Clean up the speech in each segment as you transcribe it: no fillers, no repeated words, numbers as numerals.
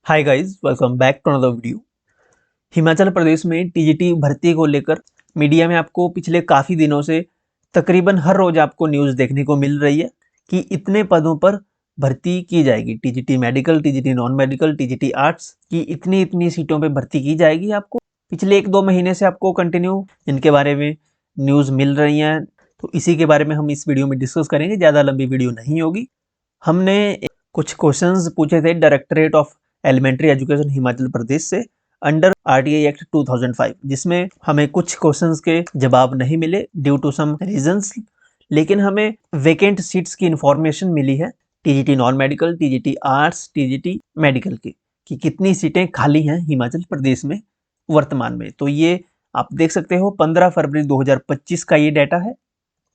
Hi guys, welcome back to another video. Himachal Pradesh में TGT भर्ती को लेकर मीडिया में आपको पिछले काफ़ी दिनों से तकरीबन हर रोज आपको न्यूज़ देखने को मिल रही है कि इतने पदों पर भर्ती की जाएगी। TGT medical, TGT non medical, TGT arts की इतनी इतनी सीटों पे भर्ती की जाएगी। आपको पिछले 1-2 महीने से आपको कंटिन्यू इनके बारे में न्यूज़ मिल रही हैं, तो इसी के बारे में हम इस वीडियो में डिस्कस करेंगे। ज़्यादा लंबी वीडियो नहीं होगी। हमने कुछ क्वेश्चंस पूछे थे directorate of elementary education Himachal Pradesh से अंडर आरटीआई एक्ट 2005, जिसमें हमें कुछ क्वेश्चंस के जवाब नहीं मिले ड्यू टू सम रीजंस, लेकिन हमें वेकेंट सीट्स की इंफॉर्मेशन मिली है TGT non medical, TGT arts, TGT medical की कि कितनी सीटें खाली हैं हिमाचल प्रदेश में वर्तमान में। तो ये आप देख सकते हो 15 फरवरी 2025 का ये डाटा है।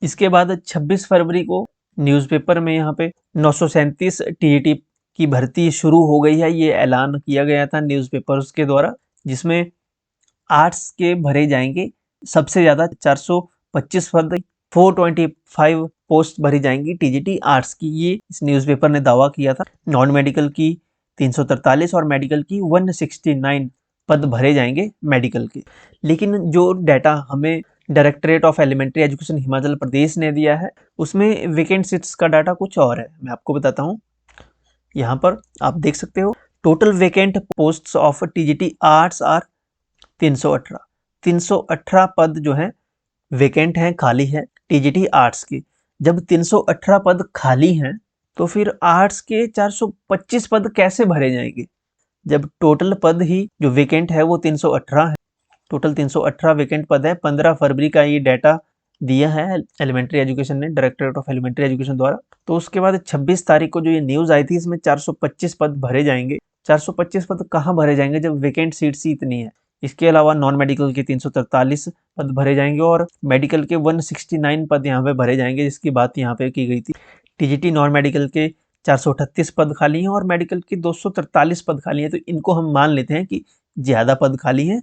इसके बाद 26 फरवरी को न्यूज़पेपर में यहाँ पे 937 टीईटी की भर्ती शुरू हो गई है, ये ऐलान किया गया था न्यूज़पेपर्स के द्वारा, जिसमें आर्ट्स के भरे जाएंगे सबसे ज़्यादा 425 पद, 425 पोस्ट भरी जाएंगी टीजीटी आर्ट्स की, ये इस न्यूज़पेपर ने दावा किया था। नॉन मेडिकल की 343 और मेडिकल की 169 पद भरे जाएंगे मेडिकल के। लेकिन जो डाटा हमें directorate of elementary education Himachal Pradesh ने दिया है, उसमें वेकेंट सीट्स का डाटा कुछ और है। मैं आपको बताता हूँ। यहाँ पर आप देख सकते हो total vacant posts of TGT arts are 318 पद जो है वेकेंट हैं, खाली है टीजीटी आर्ट्स की। जब 318 पद खाली हैं तो फिर आर्ट्स के 425 पद कैसे भरे जाएंगे, जब टोटल पद ही जो वेकेंट है वो 318 है। टोटल 318 वेकेंट पद है। 15 फरवरी का ये डाटा दिया है एलिमेंट्री एजुकेशन ने, डायरेक्टरेट ऑफ एलिमेंट्री एजुकेशन द्वारा। तो उसके बाद 26 तारीख को जो ये न्यूज़ आई थी, इसमें 425 पद भरे जाएंगे। 425 पद कहाँ भरे जाएंगे जब वेकेंट सीट्स ही इतनी है। इसके अलावा नॉन मेडिकल के 343 पद भरे जाएंगे और मेडिकल के 169 पद यहाँ पे भरे जाएंगे, जिसकी बात यहाँ पे की गई थी। टीजीटी नॉन मेडिकल के 438 पद खाली हैं और मेडिकल के 243 पद खाली हैं। तो इनको हम मान लेते हैं कि ज़्यादा पद खाली हैं,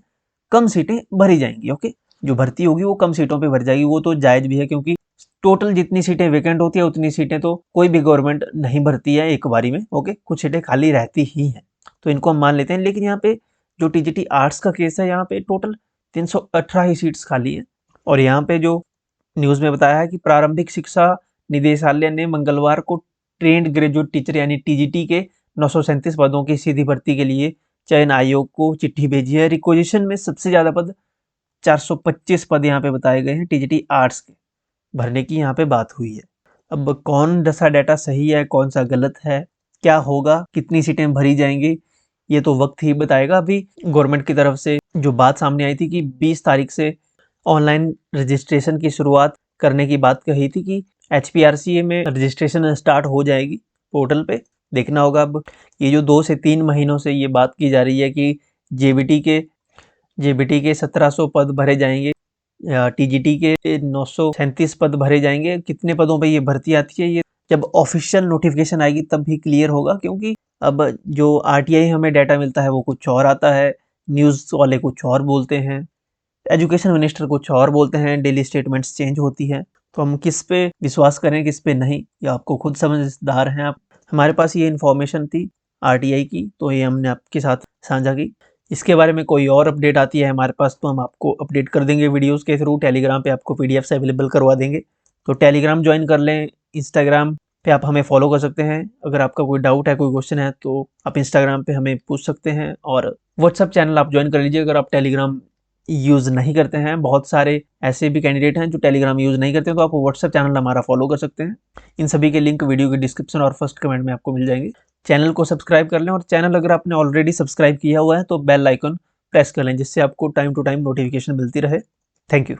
कम सीटें भरी जाएंगी। ओके, जो भर्ती होगी वो कम सीटों पे भर जाएगी। वो तो जायज़ भी है, क्योंकि टोटल जितनी सीटें वेकेंट होती है उतनी सीटें तो कोई भी गवर्नमेंट नहीं भरती है एक बारी में। ओके, कुछ सीटें खाली रहती ही हैं, तो इनको हम मान लेते हैं। लेकिन यहाँ पे जो टीजीटी आर्ट्स का केस है, यहाँ पे टोटल 318 ही सीट्स खाली हैं। और यहाँ पे जो न्यूज़ में बताया है कि प्रारंभिक शिक्षा निदेशालय ने मंगलवार को ट्रेंड ग्रेजुएट टीचर यानी टीजीटी के 937 पदों की सीधी भर्ती के लिए चयन आयोग को चिट्ठी भेजी है। रिक्वेजिशन में सबसे ज़्यादा पद 425 पद यहाँ पे बताए गए हैं टीजीटी आर्ट्स के भरने की यहाँ पे बात हुई है। अब कौन सा डाटा सही है, कौन सा गलत है, क्या होगा, कितनी सीटें भरी जाएंगी, ये तो वक्त ही बताएगा। अभी गवर्नमेंट की तरफ से जो बात सामने आई थी कि 20 तारीख से ऑनलाइन रजिस्ट्रेशन की शुरुआत करने की बात कही थी कि HPRCA में रजिस्ट्रेशन स्टार्ट हो जाएगी पोर्टल पे। देखना होगा अब ये जो 2 से 3 महीनों से ये बात की जा रही है कि जेबीटी के 1700 पद भरे जाएंगे, टीजीटी के 937 पद भरे जाएंगे। कितने पदों पे ये भर्ती आती है, ये जब ऑफिशियल नोटिफिकेशन आएगी तब भी क्लियर होगा। क्योंकि अब जो आरटीआई हमें डाटा मिलता है वो कुछ और आता है, न्यूज़ वाले कुछ और बोलते हैं, एजुकेशन मिनिस्टर कुछ और बोलते हैं, डेली स्टेटमेंट्स चेंज होती है। तो हम किस पे विश्वास करें, किस पे नहीं, ये आपको खुद समझदार हैं आप। हमारे पास ये इन्फॉर्मेशन थी आरटीआई की, तो ये हमने आपके साथ साझा की। इसके बारे में कोई और अपडेट आती है हमारे पास तो हम आपको अपडेट कर देंगे वीडियोस के थ्रू। टेलीग्राम पे आपको पीडीएफ अवेलेबल करवा देंगे, तो टेलीग्राम ज्वाइन कर लें। इंस्टाग्राम पे आप हमें फॉलो कर सकते हैं। अगर आपका कोई डाउट है, कोई क्वेश्चन है, तो आप इंस्टाग्राम पे हमें पूछ सकते हैं। और व्हाट्सअप चैनल आप ज्वाइन कर लीजिए अगर आप टेलीग्राम यूज़ नहीं करते हैं। बहुत सारे ऐसे भी कैंडिडेट हैं जो टेलीग्राम यूज़ नहीं करते हैं, तो आप व्हाट्सअप चैनल हमारा फॉलो कर सकते हैं। इन सभी के लिंक वीडियो के डिस्क्रिप्शन और फर्स्ट कमेंट में आपको मिल जाएंगे। चैनल को सब्सक्राइब कर लें, और चैनल अगर आपने ऑलरेडी सब्सक्राइब किया हुआ है तो बेल आइकन प्रेस कर लें, जिससे आपको टाइम टू टाइम नोटिफिकेशन मिलती रहे। Thank you.